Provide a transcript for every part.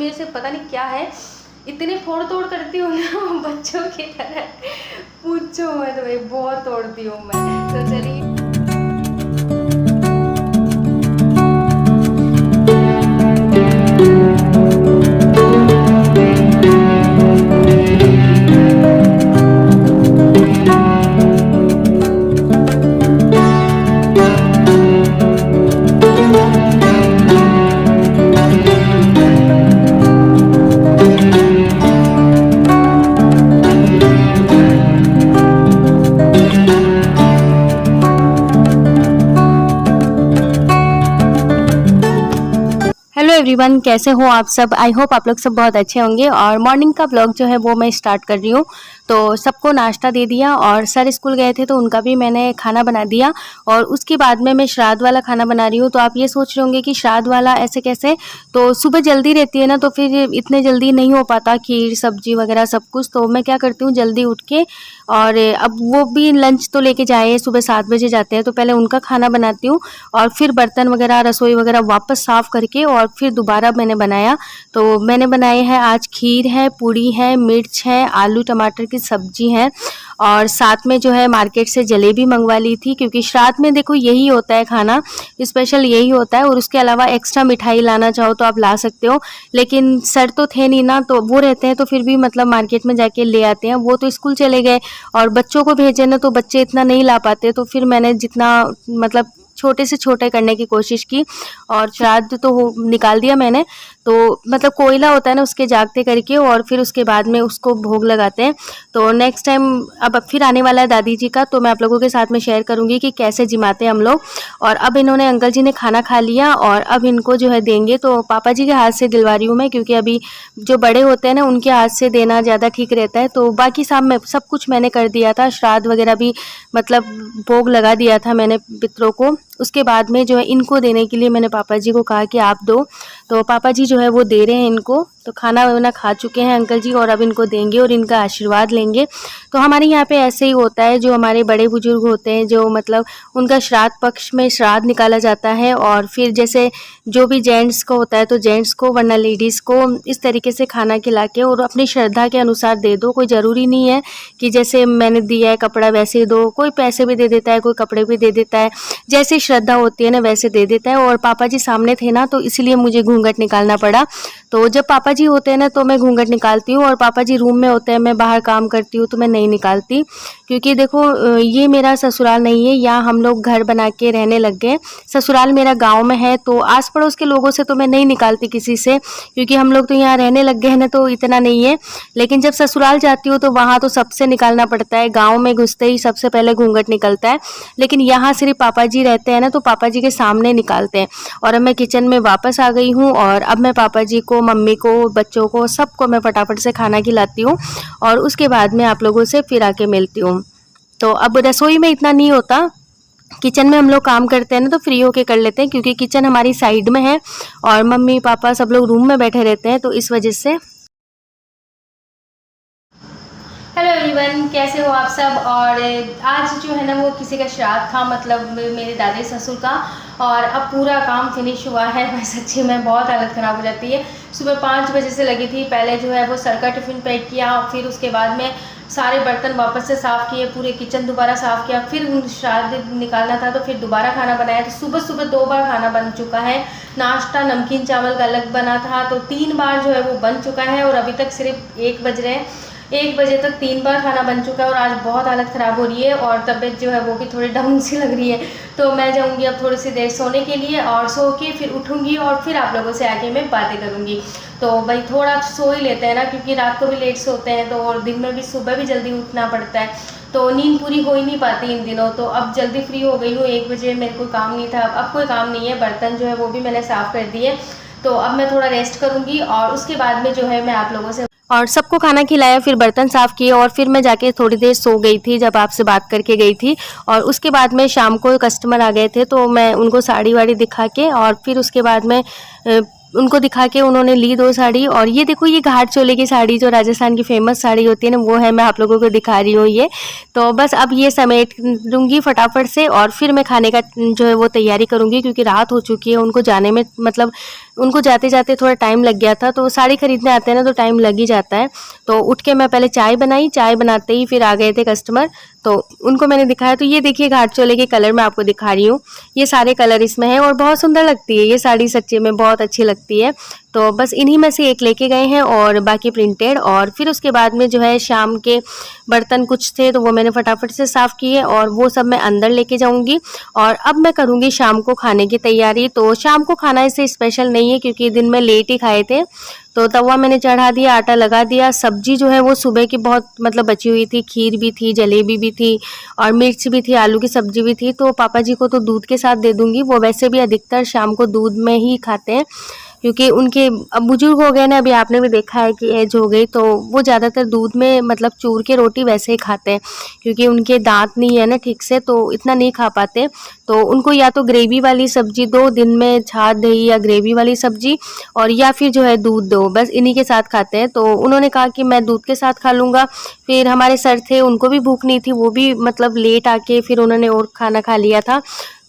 मेरे से पता नहीं क्या है, इतनी फोड़ तोड़ करती हूँ ना बच्चों की तरह, पूछो मत भाई, बहुत तोड़ती हूँ मैं। तो चलिए हेलो एवरीवन, कैसे हो आप सब। आई होप आप लोग सब बहुत अच्छे होंगे। और मॉर्निंग का ब्लॉग जो है वो मैं स्टार्ट कर रही हूँ। तो सबको नाश्ता दे दिया और सर स्कूल गए थे तो उनका भी मैंने खाना बना दिया। और उसके बाद में मैं श्राद्ध वाला खाना बना रही हूँ। तो आप ये सोच रहे होंगे कि श्राद्ध वाला ऐसे कैसे, तो सुबह जल्दी रहती है ना, तो फिर इतने जल्दी नहीं हो पाता खीर सब्जी वगैरह सब कुछ। तो मैं क्या करती हूँ, जल्दी उठ के, और अब वो भी लंच तो लेके जाए, सुबह 7 बजे जाते हैं, तो पहले उनका खाना बनाती हूँ और फिर बर्तन वगैरह रसोई वगैरह वापस साफ़ करके और फिर दोबारा मैंने बनाया। तो मैंने बनाए हैं आज खीर है, पूड़ी है, मिर्च है, आलू टमाटर की सब्जी है, और साथ में जो है मार्केट से जलेबी मंगवा ली थी, क्योंकि श्राद्ध में देखो यही होता है खाना, स्पेशल यही होता है। और उसके अलावा एक्स्ट्रा मिठाई लाना चाहो तो आप ला सकते हो, लेकिन सर तो थे नहीं ना, तो वो रहते हैं तो फिर भी मतलब मार्केट में जाके ले आते हैं। वो तो स्कूल चले गए और बच्चों को भेजे ना, तो बच्चे इतना नहीं ला पाते, तो फिर मैंने जितना मतलब छोटे से छोटे करने की कोशिश की। और श्राद्ध तो निकाल दिया मैंने, तो मतलब कोयला होता है ना, उसके जागते करके और फिर उसके बाद में उसको भोग लगाते हैं। तो नेक्स्ट टाइम अब फिर आने वाला है दादी जी का, तो मैं आप लोगों के साथ में शेयर करूंगी कि कैसे जिमाते हैं हम लोग। और अब इन्होंने, अंकल जी ने खाना खा लिया और अब इनको जो है देंगे। तो पापा जी के हाथ से दिलवा रही हूँ मैं, क्योंकि अभी जो बड़े होते हैं ना उनके हाथ से देना ज़्यादा ठीक रहता है। तो बाकी सब कुछ मैंने कर दिया था, श्राद्ध वगैरह भी मतलब भोग लगा दिया था मैंने पितरों को। उसके बाद में जो है इनको देने के लिए मैंने पापा जी को कहा कि आप दो, तो पापा जी जो है वो दे रहे हैं इनको। तो खाना वाना खा चुके हैं अंकल जी और अब इनको देंगे और इनका आशीर्वाद लेंगे। तो हमारे यहाँ पे ऐसे ही होता है, जो हमारे बड़े बुजुर्ग होते हैं, जो मतलब उनका श्राद्ध पक्ष में श्राद्ध निकाला जाता है, और फिर जैसे जो भी जेंट्स को होता है तो जेंट्स को, वरना लेडीज़ को इस तरीके से खाना खिला के और अपनी श्रद्धा के अनुसार दे दो। कोई ज़रूरी नहीं है कि जैसे मैंने दिया है कपड़ा वैसे ही दो, कोई पैसे भी दे देता है, कोई कपड़े भी दे देता है, जैसे श्रद्धा होती है ना वैसे दे देता है। और पापा जी सामने थे ना, तो इसलिए मुझे घूंघट निकालना पड़ा। तो जब पापा जी होते हैं ना तो मैं घूंघट निकालती हूँ, और पापा जी रूम में होते हैं, मैं बाहर काम करती हूँ, तो मैं नहीं निकालती। क्योंकि देखो ये मेरा ससुराल नहीं है, यहाँ हम लोग घर बना के रहने लग गए। ससुराल मेरा गाँव में है, तो आस पड़ोस के लोगों से तो मैं नहीं निकालती किसी से, क्योंकि हम लोग तो यहाँ रहने लग गए हैं ना, तो इतना नहीं है। लेकिन जब ससुराल जाती हूँ तो वहाँ तो सबसे निकालना पड़ता है, गाँव में घुसते ही सबसे पहले घूंघट निकलता है। लेकिन यहाँ सिर्फ पापा जी रहते हैं ना, तो पापा जी के सामने निकालते हैं। और अब मैं किचन में वापस आ गई हूँ, और अब मैं पापा जी को, मम्मी को, बच्चों को, सबको मैं फटाफट से खाना खिलाती हूँ, और उसके बाद में आप लोगों से फिर आके मिलती हूँ। तो अब रसोई में इतना नहीं होता, किचन में हम लोग काम करते हैं ना तो फ्री होके कर लेते हैं, क्योंकि किचन हमारी साइड में है और मम्मी पापा सब लोग रूम में बैठे रहते हैं, तो इस वजह से। हेलो एवरीवन, कैसे हो आप सब। और आज जो है ना वो किसी का श्राद्ध था, मतलब मेरे दादी ससुर का, और अब पूरा काम फिनिश हुआ है। मैं सच्ची में बहुत हालत ख़राब हो जाती है। सुबह 5 बजे से लगी थी, पहले जो है वो सर का टिफ़िन पैक किया, फिर उसके बाद में सारे बर्तन वापस से साफ़ किए, पूरे किचन दोबारा साफ़ किया, फिर श्राद्ध निकालना था तो फिर दोबारा खाना बनाया। तो सुबह सुबह 2 बार खाना बन चुका है। नाश्ता नमकीन चावल का अलग बना था, तो 3 बार जो है वो बन चुका है, और अभी तक सिर्फ 1 बज रहे हैं। 1 बजे तक 3 बार खाना बन चुका है, और आज बहुत हालत ख़राब हो रही है और तबीयत जो है वो भी थोड़ी डाउन सी लग रही है। तो मैं जाऊंगी अब थोड़ी सी देर सोने के लिए, और सो के फिर उठूंगी और फिर आप लोगों से आके मैं बातें करूंगी। तो भाई थोड़ा सो ही लेते हैं ना, क्योंकि रात को भी लेट सोते हैं, तो और दिन में भी सुबह भी जल्दी उठना पड़ता है, तो नींद पूरी हो ही नहीं पाती इन दिनों। तो अब जल्दी फ्री हो गई हूँ, 1 बजे मेरे को काम नहीं था, अब कोई काम नहीं है। बर्तन जो है वो भी मैंने साफ़ कर दिए, तो अब मैं थोड़ा रेस्ट करूँगी, और उसके बाद में जो है मैं आप लोगों से, और सबको खाना खिलाया, फिर बर्तन साफ़ किए, और फिर मैं जाके थोड़ी देर सो गई थी जब आपसे बात करके गई थी। और उसके बाद में शाम को कस्टमर आ गए थे, तो मैं उनको साड़ी वाड़ी दिखा के, और फिर उसके बाद में उनको दिखा के उन्होंने ली 2 साड़ी। और ये देखो ये घाट चोले की साड़ी जो राजस्थान की फेमस साड़ी होती है ना, वो है, मैं आप लोगों को दिखा रही हूँ ये। तो बस अब ये समेट दूँगी फटाफट से और फिर मैं खाने का जो है वो तैयारी करूँगी, क्योंकि रात हो चुकी है। उनको जाने में मतलब उनको जाते-जाते थोड़ा टाइम लग गया था, तो साड़ी खरीदने आते हैं ना तो टाइम लग ही जाता है। तो उठ के मैं पहले चाय बनाई, चाय बनाते ही फिर आ गए थे कस्टमर, तो उनको मैंने दिखाया। तो ये देखिए घाट चोले के कलर मैं आपको दिखा रही हूँ, ये सारे कलर इसमें हैं और बहुत सुंदर लगती है ये साड़ी, सच्ची में बहुत अच्छी लगती है। तो बस इन्हीं में से एक लेके गए हैं और बाकी प्रिंटेड। और फिर उसके बाद में जो है शाम के बर्तन कुछ थे तो वो मैंने फटाफट से साफ़ किए और वो सब मैं अंदर लेके जाऊंगी। और अब मैं करूंगी शाम को खाने की तैयारी। तो शाम को खाना ऐसे स्पेशल नहीं है, क्योंकि दिन में लेट ही खाए थे। तो तवा मैंने चढ़ा दिया, आटा लगा दिया। सब्जी जो है वो सुबह की बहुत मतलब बची हुई थी, खीर भी थी, जलेबी भी थी और मिर्च भी थी, आलू की सब्जी भी थी। तो पापा जी को तो दूध के साथ दे दूंगी, वो वैसे भी अधिकतर शाम को दूध में ही खाते हैं, क्योंकि उनके अब बुजुर्ग हो गए ना, अभी आपने भी देखा है कि एज हो गई, तो वो ज़्यादातर दूध में मतलब चूर के रोटी वैसे ही खाते हैं, क्योंकि उनके दांत नहीं है ना ठीक से, तो इतना नहीं खा पाते। तो उनको या तो ग्रेवी वाली सब्जी दो दिन में, छाछ दही या ग्रेवी वाली सब्जी, और या फिर जो है दूध दो, बस इन्हीं के साथ खाते हैं। तो उन्होंने कहा कि मैं दूध के साथ खा लूँगा। फिर हमारे सर थे, उनको भी भूख नहीं थी, वो भी मतलब लेट आके फिर उन्होंने और खाना खा लिया था।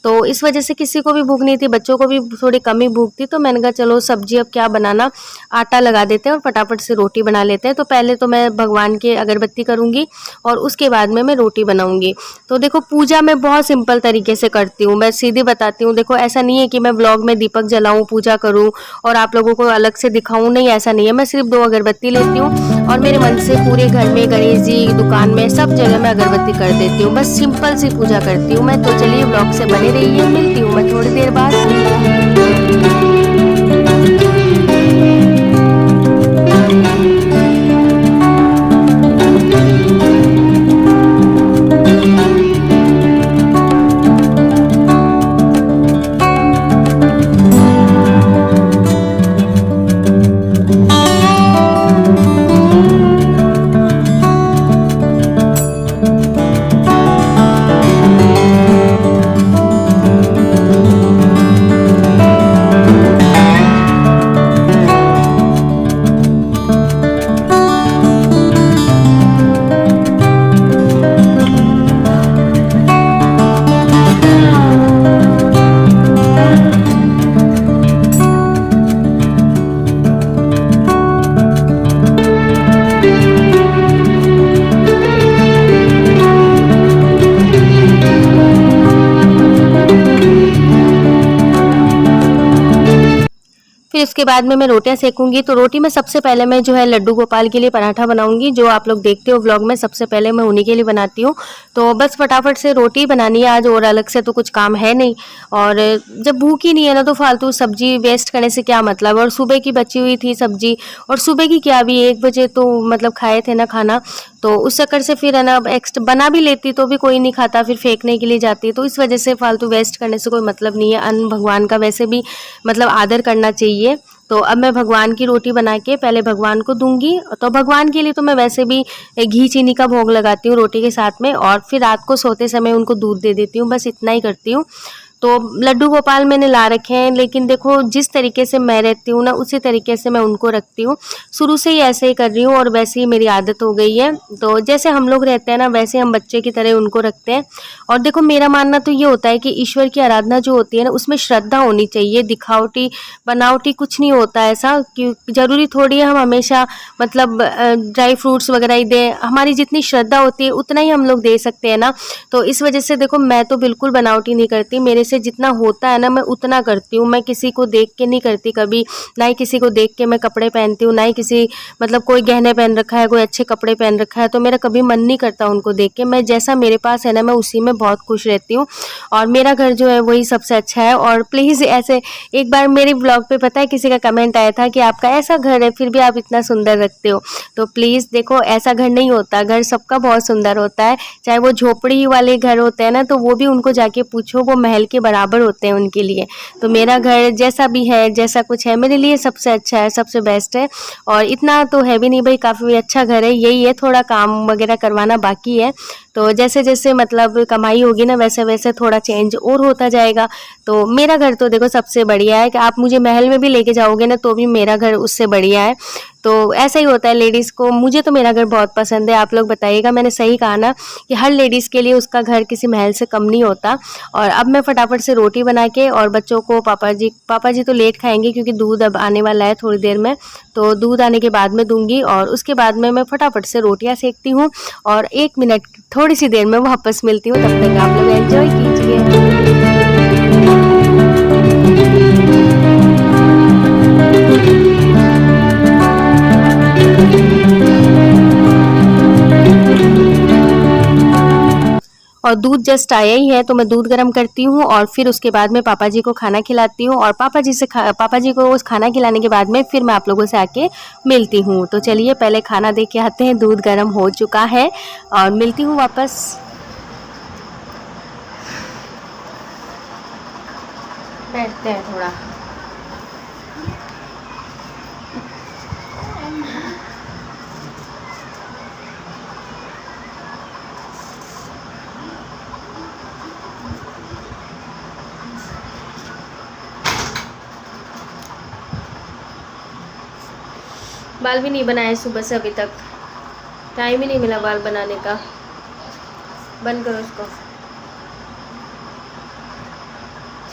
तो इस वजह से किसी को भी भूख नहीं थी, बच्चों को भी थोड़ी कम ही भूख थी। तो मैंने कहा चलो सब्जी अब क्या बनाना, आटा लगा देते हैं और फटाफट से रोटी बना लेते हैं। तो पहले तो मैं भगवान के अगरबत्ती करूँगी और उसके बाद में मैं रोटी बनाऊँगी। तो देखो पूजा मैं बहुत सिंपल तरीके से करती हूँ, मैं सीधे बताती हूँ। देखो ऐसा नहीं है कि मैं व्लॉग में दीपक जलाऊँ, पूजा करूँ और आप लोगों को अलग से दिखाऊँ, नहीं ऐसा नहीं है। मैं सिर्फ 2 अगरबत्ती लेती हूँ और मेरे मन से पूरे घर में, गणेश जी, दुकान में, सब जगह मैं अगरबत्ती कर देती हूँ। बस सिंपल सी पूजा करती हूँ मैं। तो चलिए व्लॉग से बने रहिए, मिलती हूँ मैं थोड़ी देर बाद। फिर उसके बाद में मैं रोटियां सेकूंगी। तो रोटी में सबसे पहले मैं जो है लड्डू गोपाल के लिए पराठा बनाऊंगी, जो आप लोग देखते हो व्लॉग में, सबसे पहले मैं उन्हीं के लिए बनाती हूँ। तो बस फटाफट से रोटी बनानी है आज, और अलग से तो कुछ काम है नहीं। और जब भूख ही नहीं है ना तो फालतू सब्जी वेस्ट करने से क्या मतलब। और सुबह की बची हुई थी सब्जी, और सुबह की क्या, अभी 1 बजे तो मतलब खाए थे ना खाना, तो उस चक्कर से फिर है ना एक्स्ट्रा बना भी लेती तो भी कोई नहीं खाता, फिर फेंकने के लिए जाती है। तो इस वजह से फालतू वेस्ट करने से कोई मतलब नहीं है। अन्न भगवान का वैसे भी मतलब आदर करना चाहिए। तो अब मैं भगवान की रोटी बना के पहले भगवान को दूंगी। तो भगवान के लिए तो मैं वैसे भी घी चीनी का भोग लगाती हूँ रोटी के साथ में, और फिर रात को सोते समय उनको दूध दे देती हूँ, बस इतना ही करती हूँ। तो लड्डू गोपाल मैंने ला रखे हैं, लेकिन देखो जिस तरीके से मैं रहती हूँ ना उसी तरीके से मैं उनको रखती हूँ। शुरू से ही ऐसे ही कर रही हूँ और वैसे ही मेरी आदत हो गई है। तो जैसे हम लोग रहते हैं ना वैसे हम बच्चे की तरह उनको रखते हैं। और देखो मेरा मानना तो ये होता है कि ईश्वर की आराधना जो होती है ना उसमें श्रद्धा होनी चाहिए, दिखावटी बनावटी कुछ नहीं होता ऐसा। कि जरूरी थोड़ी है हम हमेशा मतलब ड्राई फ्रूट्स वगैरह ही दें, हमारी जितनी श्रद्धा होती है उतना ही हम लोग दे सकते हैं ना। तो इस वजह से देखो मैं तो बिल्कुल बनावटी नहीं करती, मेरे से जितना होता है ना मैं उतना करती हूँ। मैं किसी को देख के नहीं करती कभी, ना ही किसी को देख के मैं कपड़े पहनती हूँ, ना ही किसी मतलब कोई गहने पहन रखा है, कोई अच्छे कपड़े पहन रखा है तो मेरा कभी मन नहीं करता उनको देख के। मैं जैसा मेरे पास है ना मैं उसी में बहुत खुश रहती हूँ, और मेरा घर जो है वही सबसे अच्छा है। और प्लीज़ ऐसे एक बार मेरे ब्लॉग पे पता है किसी का कमेंट आया था कि आपका ऐसा घर है फिर भी आप इतना सुंदर रखते हो। तो प्लीज़ देखो ऐसा घर नहीं होता, घर सबका बहुत सुंदर होता है। चाहे वो झोपड़ी वाले घर होते हैं ना तो वो भी उनको जाके पूछो, वो महल के बराबर होते हैं उनके लिए। तो मेरा घर जैसा भी है, जैसा कुछ है, मेरे लिए सबसे अच्छा है, सबसे बेस्ट है। और इतना तो है भी नहीं भाई, काफ़ी अच्छा घर है, यही है थोड़ा काम वगैरह करवाना बाकी है। तो जैसे जैसे मतलब कमाई होगी ना वैसे वैसे थोड़ा चेंज और होता जाएगा। तो मेरा घर तो देखो सबसे बढ़िया है कि आप मुझे महल में भी लेके जाओगे ना तो भी मेरा घर उससे बढ़िया है। तो ऐसा ही होता है लेडीज़ को। मुझे तो मेरा घर बहुत पसंद है। आप लोग बताइएगा, मैंने सही कहा ना कि हर लेडीज़ के लिए उसका घर किसी महल से कम नहीं होता। और अब मैं फटाफट से रोटी बना के और बच्चों को, पापा जी तो लेट खाएंगे क्योंकि दूध अब आने वाला है थोड़ी देर में, तो दूध आने के बाद में दूंगी और उसके बाद में मैं फटाफट से रोटियां सेकती हूँ और 1 मिनट थोड़ी सी देर में वापस मिलती हूँ। तब तक आप लोग एंजॉय कीजिए। और दूध जस्ट आया ही है तो मैं दूध गर्म करती हूँ और फिर उसके बाद में पापा जी को खाना खिलाती हूँ और पापा जी को उस खाना खिलाने के बाद में फिर मैं आप लोगों से आके मिलती हूँ। तो चलिए पहले खाना दे के आते हैं। दूध गर्म हो चुका है और मिलती हूँ वापस। बैठते हैं थोड़ा। बाल भी नहीं बनाए सुबह से अभी तक, टाइम ही नहीं मिला बाल बनाने का। बंद करो इसको,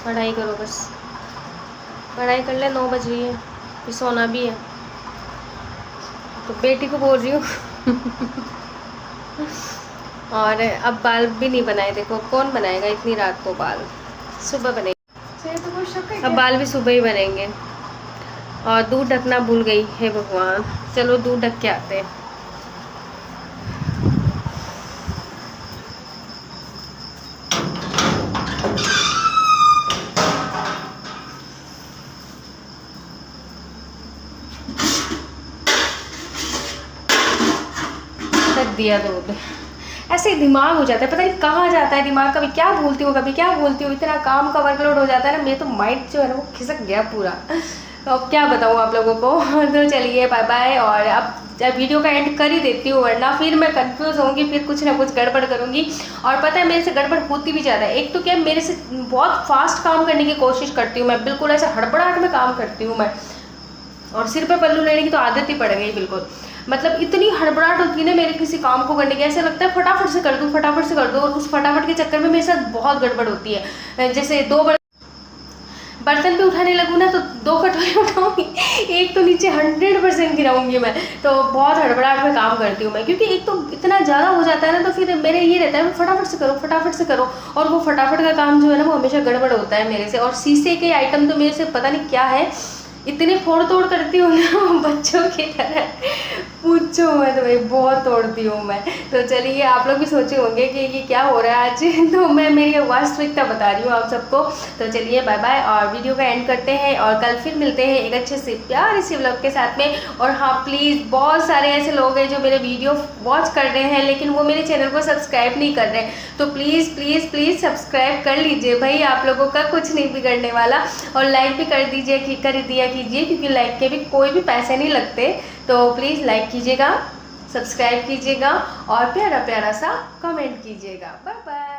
पढ़ाई करो बस, पढ़ाई कर ले। 9 बज रही है, फिर सोना भी है। तो बेटी को बोल रही हूँ और अब बाल भी नहीं बनाए। देखो कौन बनाएगा इतनी रात को बाल, सुबह बनेंगे। अब बाल भी सुबह ही बनेंगे। और दूध ढकना भूल गई है भगवान। चलो दूध ढक के आते हैं। ढक दिया दूध। ऐसे दिमाग हो जाता है, पता नहीं कहाँ जाता है दिमाग, कभी क्या भूलती हूँ कभी क्या भूलती हूँ। इतना काम का वर्कलोड हो जाता है ना, मेरे तो माइंड जो है ना वो खिसक गया पूरा। तो अब क्या बताऊँ आप लोगों को। तो चलिए बाय बाय। और अब वीडियो का एंड कर ही देती हूँ वरना फिर मैं कंफ्यूज होंगी, फिर कुछ ना कुछ गड़बड़ करूँगी। और पता है मेरे से गड़बड़ होती भी ज़्यादा है। एक तो क्या मेरे से बहुत फास्ट काम करने की कोशिश करती हूँ मैं, बिल्कुल ऐसे हड़बड़ाहट में काम करती हूँ मैं। और सिर पे पल्लू लेने की तो आदत ही पड़ गई बिल्कुल। मतलब इतनी हड़बड़ाहट होती है ना मेरे किसी काम को करने की, ऐसे लगता है फटाफट से कर दूँ फटाफट से कर दूँ। और उस फटाफट के चक्कर में मेरे साथ बहुत गड़बड़ होती है। जैसे 2 बर्तन भी उठाने लगूँ ना तो 2 कटोरी उठाऊंगी, एक तो नीचे 100% गिराऊंगी मैं। तो बहुत हड़बड़ाहट में काम करती हूँ मैं, क्योंकि एक तो इतना ज़्यादा हो जाता है ना तो फिर मेरे ये रहता है फटाफट से करो फटाफट से करो। और वो फटाफट का काम जो है ना वो हमेशा गड़बड़ होता है मेरे से। और शीशे के आइटम तो मेरे से पता नहीं क्या है, इतने फोड़ तोड़ करती हूँ ना बच्चों की तरह, पूछो मैं तो भाई बहुत तोड़ती हूँ मैं। तो चलिए आप लोग भी सोचे होंगे कि ये क्या हो रहा है आज। तो मैं मेरी वास्तविकता बता रही हूँ आप सबको। तो चलिए बाय बाय और वीडियो का एंड करते हैं और कल फिर मिलते हैं एक अच्छे से प्यारे से व्लॉग के साथ में। और हाँ प्लीज़, बहुत सारे ऐसे लोग हैं जो मेरे वीडियो वॉच कर रहे हैं लेकिन वो मेरे चैनल को सब्सक्राइब नहीं कर रहे हैं। तो प्लीज़ प्लीज़ प्लीज़ सब्सक्राइब कर लीजिए भाई, आप लोगों का कुछ नहीं बिगड़ने वाला। और लाइक भी कर दिया कीजिए क्योंकि लाइक के भी कोई भी पैसे नहीं लगते। तो प्लीज़ लाइक कीजिएगा, सब्सक्राइब कीजिएगा और प्यारा प्यारा सा कमेंट कीजिएगा। Bye bye.